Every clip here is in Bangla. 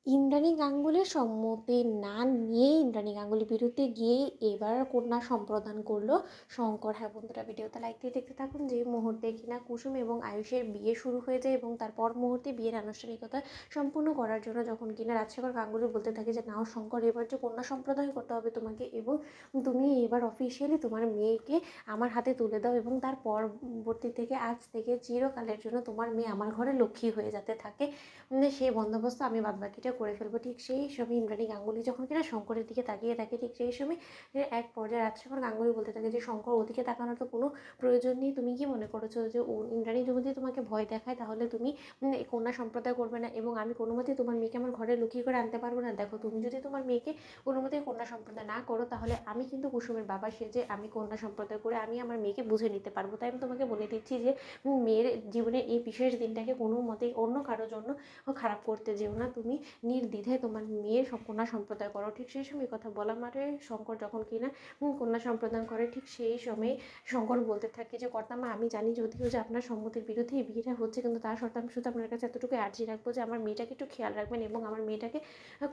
ইন্দ্রাণী গাঙ্গুলির সম্মতি না নিয়েই ইন্দ্রাণী গাঙ্গুলির বিরুদ্ধে গিয়েই এবার কন্যা সম্প্রদান করলো শঙ্কর। হ্যাঁ বন্ধুরা, ভিডিওটা লাইক দিয়ে দেখতে থাকুন। যে মুহূর্তে কিনা কুসুম এবং আয়ুষের বিয়ে শুরু হয়ে যায় এবং তারপর মুহূর্তে বিয়ের আনুষ্ঠানিকতা সম্পূর্ণ করার জন্য যখন কিনা রাজশেখর গাঙ্গুলি বলতে থাকে যে নাও শঙ্কর, এবার যে কন্যা সম্প্রদান করতে হবে তোমাকে এবং তুমি এবার অফিসিয়ালি তোমার মেয়েকে আমার হাতে তুলে দাও এবং তার পরবর্তী থেকে আজ থেকে চিরকালের জন্য তোমার মেয়ে আমার ঘরে লক্ষ্মী হয়ে যাতে থাকে, সেই বন্দোবস্ত আমি বাদবাকিটা করে ফেলবো। ঠিক সেই সময় ইন্দ্রাণী গাঙ্গুলি যখন কিনা শঙ্করের দিকে তাকিয়ে থাকে, ঠিক সেই সময় এক পর্যায়ে রাজশেখর গাঙ্গুলি বলতে থাকে যে শঙ্কর, ওদিকে তাকানোর তো কোনো প্রয়োজন নেই। তুমি কি মনে করেছো যে ও ইন্দ্রাণী যদি তোমাকে ভয় দেখায় তাহলে তুমি এই কন্যা সম্প্রদায় করবে না এবং আমি কোনো মতেই তোমার মেয়েকে আমার ঘরে লুকিয়ে করে আনতে পারবো না? দেখো, তুমি যদি তোমার মেয়েকে কোনো মতেই কন্যা সম্প্রদায় না করো তাহলে আমি কিন্তু কুসুমের বাবা সেজে আমি কন্যা সম্প্রদায় করে আমি আমার মেয়েকে বুঝে নিতে পারবো। তাই আমি তোমাকে বলে দিচ্ছি যে মেয়ের জীবনের এই বিশেষ দিনটাকে কোনো মতেই অন্য কারোর জন্য খারাপ করতে যেও না। তুমি নির্দ্বিধায় তোমার মেয়ের কন্যা সম্প্রদায় করো। ঠিক সেই সময় কথা বলা মাত্র শঙ্কর যখন কিনা কন্যা সম্প্রদান করে, ঠিক সেই সময় শঙ্কর বলতে থাকে যে কর্তামা, আমি জানি যদিও যে আপনার সম্মতির বিরুদ্ধে এই বিয়েটা হচ্ছে, কিন্তু তার সত্ত্বেও আমি শুধু আপনার কাছে এতটুকু আর্জি রাখবো যে আমার মেয়েটাকে একটু খেয়াল রাখবেন এবং আমার মেয়েটাকে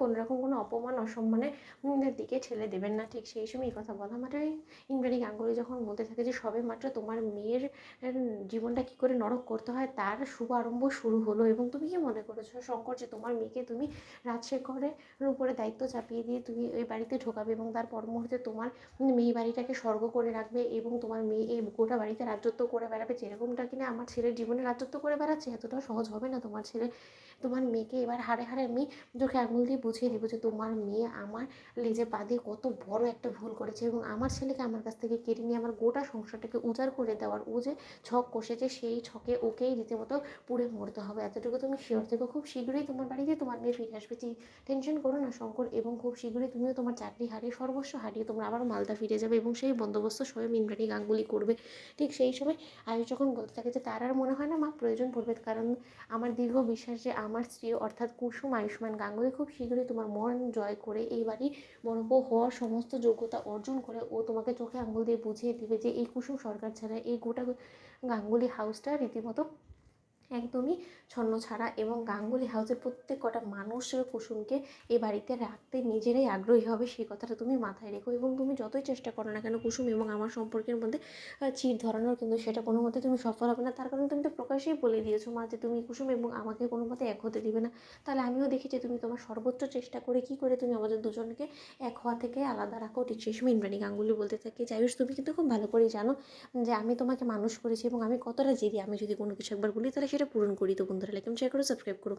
কোনো রকম কোনো অপমান অসম্মানের দিকে ঠেলে দেবেন না। ঠিক সেই সময় এই কথা বলা মাত্রই ইন্দ্রাণী গাঙ্গুলি যখন বলতে থাকে যে সবে মাত্র তোমার মেয়ের জীবনটা কী করে নরক করতে হয় তার শুভ আরম্ভ শুরু হলো এবং তুমি কি মনে করেছো শঙ্কর যে তোমার মেয়েকে তুমি রাজশেখরের উপরে দায়িত্ব চাপিয়ে দিয়ে তুমি ওই বাড়িতে ঢোকাবে এবং তার পর মুহূর্তে তোমার মেয়ে বাড়িটাকে স্বর্গ করে রাখবে এবং তোমার মেয়ে এই গোটা বাড়িতে রাজত্ব করে বেড়াবে, যেরকমটা কিনা আমার ছেলের জীবনে রাজত্ব করে বেড়াচ্ছে? এতটাও সহজ হবে না তোমার ছেলে। তোমার মেয়েকে এবার হাড়ে হাড়ে আমি চোখে আঙুল দিয়ে বুঝিয়ে দেবো যে তোমার মেয়ে আমার লেজে পা দিয়ে কত বড় একটা ভুল করেছে এবং আমার ছেলেকে আমার কাছ থেকে কেড়ে নিয়ে আমার গোটা সংসারটাকে উজাড় করে দেওয়ার ও যে ছক কষেছে সেই ছকে ওকেই রীতিমতো পুড়ে মরতে হবে। এতটুকু তুমি শিওর থেকো। খুব শীঘ্রই তোমার বাড়িতে তোমার মেয়ে ফিরে আসবে। টেনশন করো না শঙ্কর, এবং খুব শীঘ্রই তুমিও তোমার চাকরি হারিয়ে সর্বস্ব হারিয়ে তোমরা আবার মালদা ফিরে যাবে এবং সেই বন্দোবস্ত স্বয়ং ইন্দ্রাণী গাঙ্গুলি করবে। ঠিক সেই সময় আয়ুষ যখন বলতে থাকে যে তার আর মনে হয় না মা প্রয়োজন পড়বে, কারণ আমার দীর্ঘ বিশ্বাস যে আমার স্ত্রী অর্থাৎ কুসুম আয়ুষ্মান গাঙ্গুলি খুব শীঘ্রই তোমার মন জয় করে এই বাড়ি বড় বউ হওয়ার সমস্ত যোগ্যতা অর্জন করে ও তোমাকে চোখে আঙুল দিয়ে বুঝিয়ে দিবে যে এই কুসুম সরকার ছাড়া এই গোটা গাঙ্গুলি হাউসটা রীতিমতো একদমই ছন্নছাড়া এবং গাঙ্গুলি হাউসের প্রত্যেক কটা মানুষ কুসুমকে এ বাড়িতে রাখতে নিজেরাই আগ্রহী হবে, সেই কথাটা তুমি মাথায় রেখো। এবং তুমি যতই চেষ্টা করো না কেন কুসুম এবং আমার সম্পর্কের মধ্যে চিড় ধরানোর, কিন্তু সেটা কোনো মতে তুমি সফল হবে না। তার কারণ তুমি তো প্রকাশ্যেই বলে দিয়েছো মা যে তুমি কুসুম এবং আমাকে কোনো মতে এক হতে দিবে না। তাহলে আমিও দেখি যে তুমি তোমার সর্বোচ্চ চেষ্টা করে কী করে তুমি আমাদের দুজনকে এক হওয়া থেকে আলাদা রাখো। ঠিক সেই সময় ইন্দ্রাণী গাঙ্গুলি বলতে থাকে যে আয়ুষ, তুমি কিন্তু খুব ভালো করেই জানো যে আমি তোমাকে মানুষ করেছি এবং আমি কতটা জেদি। আমি যদি কোনো কিছু একবার বলি তাহলে সেটা পূরণ করি। তো বন্ধুরা, লাইক শেয়ার করো, সাবস্ক্রাইব করো।